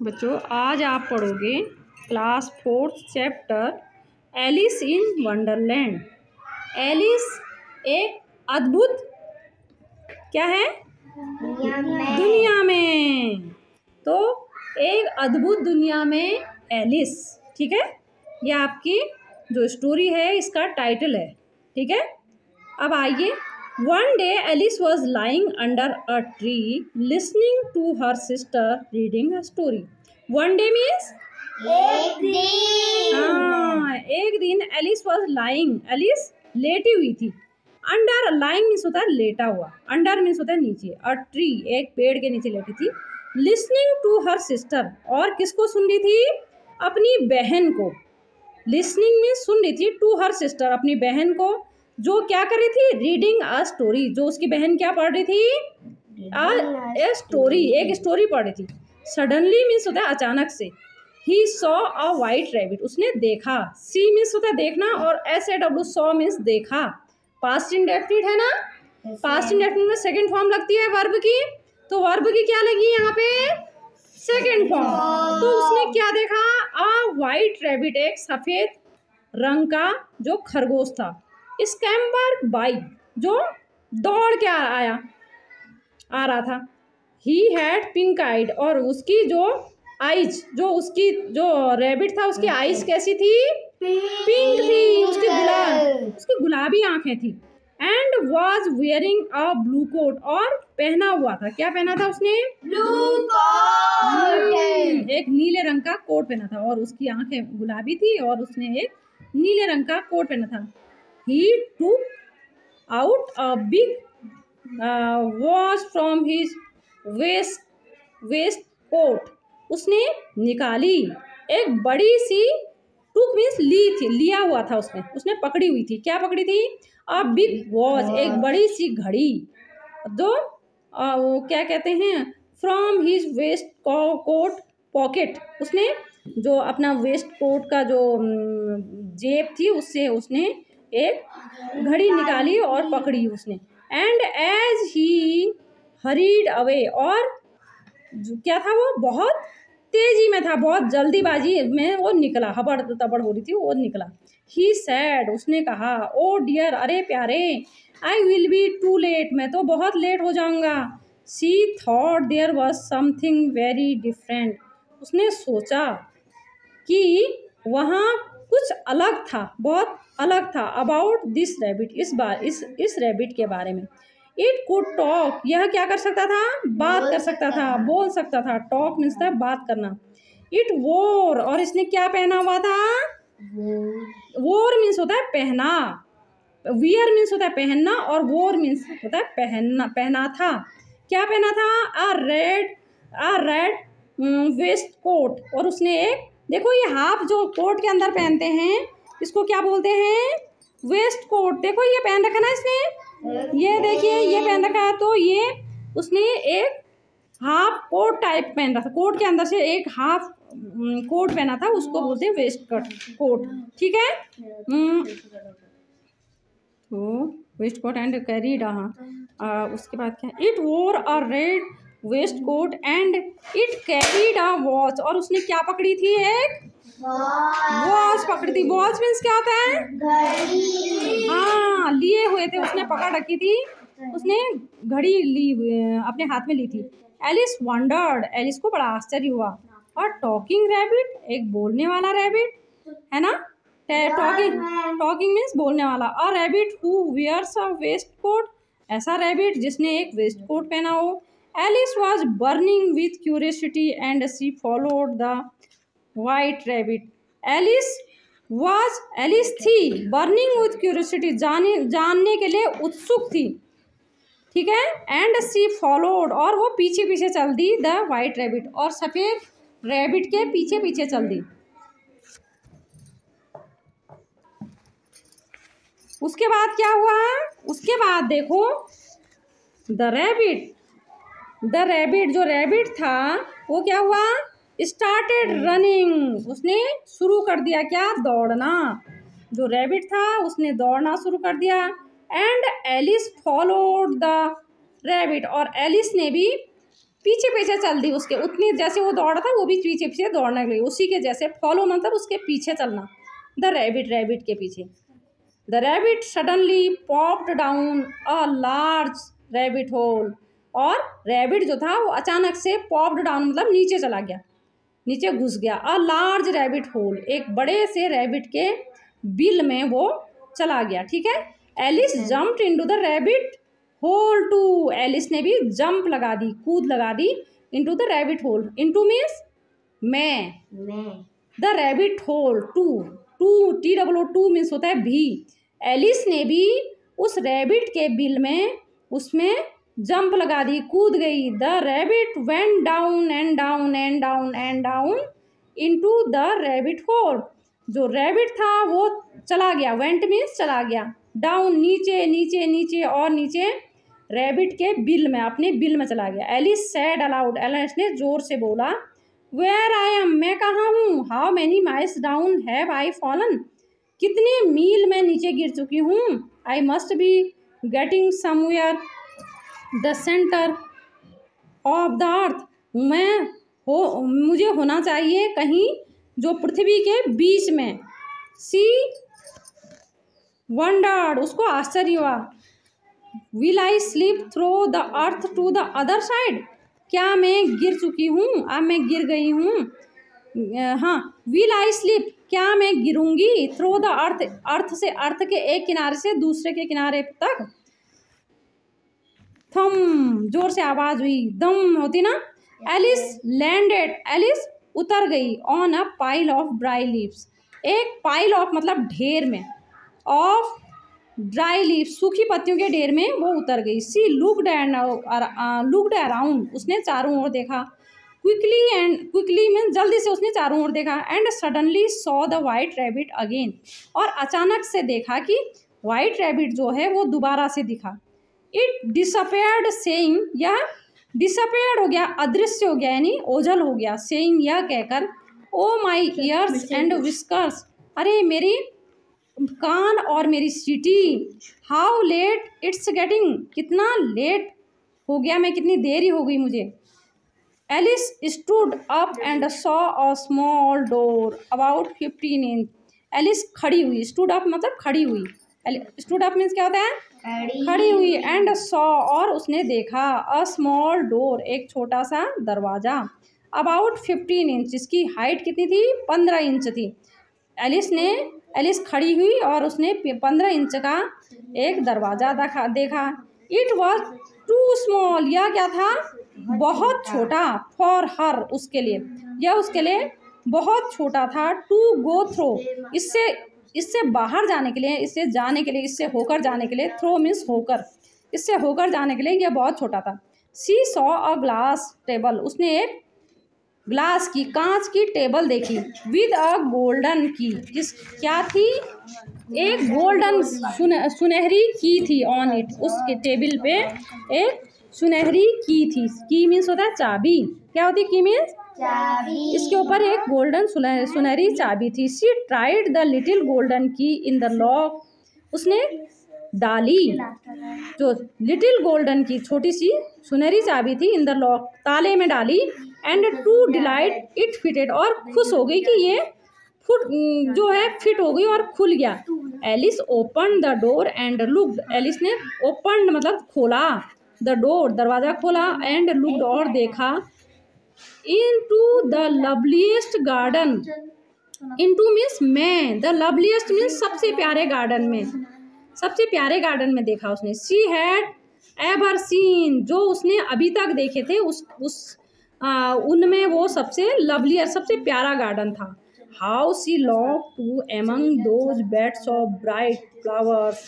बच्चों आज आप पढ़ोगे class 4th chapter Alice in Wonderland. Alice एक अद्भुत क्या है दुनिया में। तो एक अद्भुत दुनिया में एलिस, ठीक है, यह आपकी जो स्टोरी है इसका टाइटल है, ठीक है। अब आइए। One day Alice was lying under a tree listening to her sister reading a story. One day means एक दिन। हाँ, एक दिन एलिस वॉज लाइंग, एलिस लेटी हुई थी। अंडर, लाइंग मीन्स होता है लेटा हुआ, अंडर मीन्स होता है नीचे, अ ट्री एक पेड़ के नीचे लेटी थी। लिसनिंग टू हर सिस्टर, और किसको सुन रही थी? अपनी बहन को। लिसनिंग मीन्स सुन रही थी, टू हर सिस्टर अपनी बहन को, जो क्या कर रही थी? रीडिंग अ स्टोरी, जो उसकी बहन क्या पढ़ रही थी? ए स्टोरी, एक स्टोरी पढ़ रही थी। सडनली मीन्स होता है अचानक से। He saw a white rabbit, उसने देखा। सी मीन्स होता है देखना, और SAW सॉ मीन्स देखा। पास्ट इंडेफिनिट है ना, पास्ट इंडेफिनिट में सेकंड फॉर्म लगती है वर्ब की, तो वर्ब की क्या लगी यहाँ पे? Second form. तो उसने क्या देखा? अ वाइट रैबिट, एक सफेद रंग का जो खरगोश था। स्कैम्बर बाई, जो दौड़ के आ रहा था। ही हैड पिंक आइड, और उसकी जो आइज, जो उसकी जो रैबिट था उसकी आइज कैसी थी? पिंक थी। उसकी गुलाबी आंखें थी। And was wearing a blue coat, और पहना हुआ था, क्या पहना था उसने? Blue coat. एक नीले रंग का कोट पहना था, और उसकी आंखें गुलाबी थी, और उसने एक नीले रंग का कोट पहना था। He took out a big watch from his waistcoat. उसने निकाली एक बड़ी सी, टुक मीन्स ली थी, लिया हुआ था उसने पकड़ी हुई थी। क्या पकड़ी थी? अ बिग वॉच, एक बड़ी सी घड़ी, जो वो क्या कहते हैं? From his waistcoat pocket, उसने जो अपना वेस्ट कोट का जो जेब थी उससे उसने एक घड़ी निकाली और पकड़ी उसने। And as he hurried away, और क्या था वो? बहुत तेजी में था, बहुत जल्दीबाजी में वो निकला, हबड़ तबड़ हो रही थी, वो निकला। ही सैड, उसने कहा, ओ डियर, अरे प्यारे, I will be too late, मैं तो बहुत लेट हो जाऊंगा। She thought there was something very different, उसने सोचा कि वहाँ कुछ अलग था, बहुत अलग था। अबाउट दिस रैबिट, इस रैबिट के बारे में। इट कुड टॉक, यह क्या कर सकता था? बात कर सकता था, बोल सकता था। टॉक मीन्स था बात करना। इट वोर, और इसने क्या पहना हुआ था? वोर मीन्स होता है पहना, वियर मीन्स होता है पहनना, और वोर मीन्स होता है पहनना, पहना था। क्या पहना था? अ रेड वेस्ट कोट, और उसने एक, देखो ये हाफ जो कोट के अंदर पहनते हैं इसको क्या बोलते हैं? Waistcoat. देखो ये पहन रखा ना इसने, ये देखिए ये पहन रखा है, तो ये उसने एक हाफ कोट टाइप पहन रखा, कोट के अंदर से एक हाफ कोट पहना था, उसको बोलते हैं वेस्ट कोट, ठीक है। तो वेस्ट कोट एंड कैरीड, उसके बाद क्या? It wore a red waistcoat and it carried a watch, और उसने क्या पकड़ी थी? एक वॉच पकड़ी थी। वॉच मीन्स क्या होता है? घड़ी। हाँ, लिए हुए थे, उसने पकड़ रखी थी, उसने घड़ी ली अपने हाथ में ली थी। एलिस वंडर्ड, एलिस को बड़ा आश्चर्य हुआ। और टॉकिंग रैबिट, एक बोलने वाला रैबिट है ना, टॉकिंग मीन्स बोलने वाला। A rabbit who wears a waistcoat, ऐसा रैबिट जिसने एक वेस्ट कोट पहना हो। Alice was burning with curiosity and she followed the white rabbit. Alice थी बर्निंग विथ क्यूरियोसिटी, जानने के लिए उत्सुक थी, ठीक है। एंड शी फॉलोड, और वो पीछे पीछे चल दी द वाइट रैबिट, और सफ़ेद रैबिट के पीछे पीछे चल दी। उसके बाद क्या हुआ? उसके बाद देखो, द रैबिट जो रैबिट था वो क्या हुआ? स्टार्टेड रनिंग, उसने शुरू कर दिया क्या? दौड़ना। जो रैबिट था उसने दौड़ना शुरू कर दिया। And Alice followed the rabbit, और एलिस ने भी पीछे पीछे चल दी उसके, उतनी जैसे वो दौड़ा था वो भी पीछे पीछे दौड़ने लगी उसी के जैसे। फॉलो मतलब उसके पीछे चलना। द रैबिट, रैबिट के पीछे। The rabbit suddenly popped down a large rabbit hole. और रैबिट जो था वो अचानक से पॉप्ड डाउन मतलब नीचे चला गया, नीचे घुस गया। अ लार्ज रैबिट होल, एक बड़े से रैबिट के बिल में वो चला गया। ठीक है। Alice jumped into the rabbit hole too, Alice ने भी जंप लगा दी, कूद लगा दी, into the rabbit hole. Into means में, the rabbit hole, too, too TOO means होता है भी। एलिस ने भी उस रैबिट के बिल में उसमें जंप लगा दी, कूद गई। The rabbit went down and down and down and down into the rabbit whole. जो रैबिट था वो चला गया, वेंट मीन्स चला गया, डाउन नीचे नीचे नीचे और नीचे रैबिट के बिल में, अपने बिल में चला गया। एलिस सैड अलाउड, एलिस ने जोर से बोला, वेयर आई एम, मैं कहाँ हूँ। How many miles down have I fallen, कितने मील में नीचे गिर चुकी हूँ। I must be getting somewhere the centre of the earth, मुझे होना चाहिए कहीं जो पृथ्वी के बीच में। सी वंडर्ड, उसको आश्चर्य हुआ। Will I slip through the earth to the other side, क्या मैं गिर चुकी हूँ, अब मैं गिर गई हूँ। हाँ, विल आई स्लिप, क्या मैं गिरूंगी, थ्रो द अर्थ, अर्थ से, अर्थ के एक किनारे से दूसरे के किनारे तक। थम, जोर से आवाज हुई, दम होती ना। एलिस लैंडेड, एलिस उतर गई, on a pile of dry leaves, एक पाइल ऑफ मतलब ढेर में, ऑफ ड्राई लीव सूखी पत्तियों के ढेर में वो उतर गई। सी लुक्ड अराउंड, उसने चारों ओर देखा। क्विकली में जल्दी से उसने चारों ओर देखा। And suddenly saw the white rabbit again, और अचानक से देखा कि वाइट रैबिट जो है वो दोबारा से दिखा। इट डिसअपेयर्ड सेइंग, यह डिसअपेयर्ड हो गया, अदृश्य हो गया, यानी ओझल हो गया। सेइंग, यह कहकर, oh my ears and whiskers, अरे मेरी कान और मेरी सीटी। हाउ लेट इट्स गेटिंग, कितना लेट हो गया मैं, कितनी देरी हो गई मुझे। Alice stood up and saw a small door about 15 inch. Alice खड़ी हुई, स्टूड अप मतलब खड़ी हुई, स्टूड अप मीन्स क्या होता है, खड़ी हुई। एंड सॉ, और उसने देखा, अ स्मॉल डोर, एक छोटा सा दरवाजा। अबाउट 15 इंच, जिसकी हाइट कितनी थी, 15 इंच थी। एलिस खड़ी हुई और उसने 15 इंच का एक दरवाज़ा देखा। इट वॉज टू स्मॉल, यह क्या था, बहुत छोटा। फॉर हर, उसके लिए, यह उसके लिए बहुत छोटा था। टू गो थ्रो, इससे बाहर जाने के लिए, इससे जाने के लिए, इससे होकर जाने के लिए। थ्रो मीन्स होकर, इससे होकर जाने के लिए यह बहुत छोटा था। सी सॉ अ ग्लास टेबल, उसने एक ग्लास की, कांच की टेबल देखी। विद अ गोल्डन की, जिस क्या थी, एक गोल्डन सुनहरी की थी। ऑन इट, उसके टेबल पे एक सुनहरी की थी। की मीन्स होता है चाबी, क्या होती है की मीन्स चाबी। इसके ऊपर एक गोल्डन सुनहरी चाबी थी। सी ट्राइड द लिटिल गोल्डन की इन द लॉक, उसने डाली जो लिटिल गोल्डन की छोटी सी सुनहरी चाबी थी, इन द लॉक, ताले में डाली। And to delight it fitted, और खुश हो गई कि ये जो है फिट हो गई और खुल गया। Alice open the door and looked, Alice ने ओपन मतलब खोला, द डोर, दरवाज़ा खोला। एंड लुक्ड, और देखा। Into the loveliest garden, into means में, द लवलीएस्ट मीन्स सबसे प्यारे गार्डन में, सबसे प्यारे गार्डन में देखा उसने। शी हैड एवर सीन, जो उसने अभी तक देखे थे उनमें वो सबसे लवलियर, सबसे प्यारा गार्डन था। How she long to among those beds of bright flowers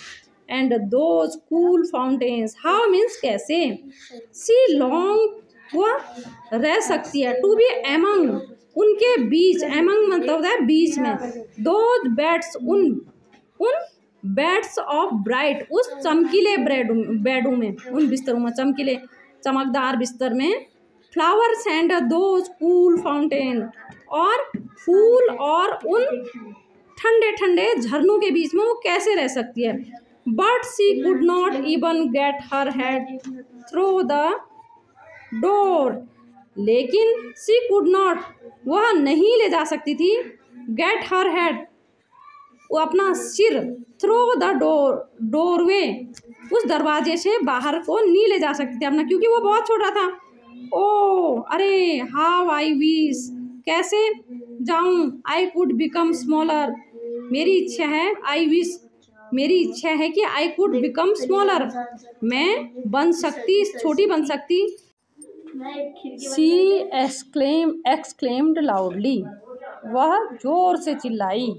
and those cool fountains. How means कैसे, सी लॉन्ग वह रह सकती है, टू बी एमंग उनके बीच, एमंग मतलब होता है बीच में। दोज बेड्स, उन बेड्स ऑफ ब्राइट, उस चमकीले बेडों में, उन बिस्तरों में, चमकीले चमकदार बिस्तर में। Flowers and those cool fountain, और फूल और उन ठंडे ठंडे झरनों के बीच में वो कैसे रह सकती है। But she could not even get her head through the door, लेकिन शी कुड नॉट, वह नहीं ले जा सकती थी, गेट हर हेड, वो अपना सिर, थ्रू द डोरवे, उस दरवाजे से बाहर को नहीं ले जा सकती थी अपना, क्योंकि वो बहुत छोटा था। ओ अरे, हाउ आई विश, कैसे जाऊं, आई कुड बिकम स्मॉलर, मेरी इच्छा है, आई विश, मेरी इच्छा है कि आई कुड बिकम स्मॉलर, मैं बन सकती, छोटी बन सकती। शी एक्सक्लेम्ड लाउडली, वह जोर से चिल्लाई।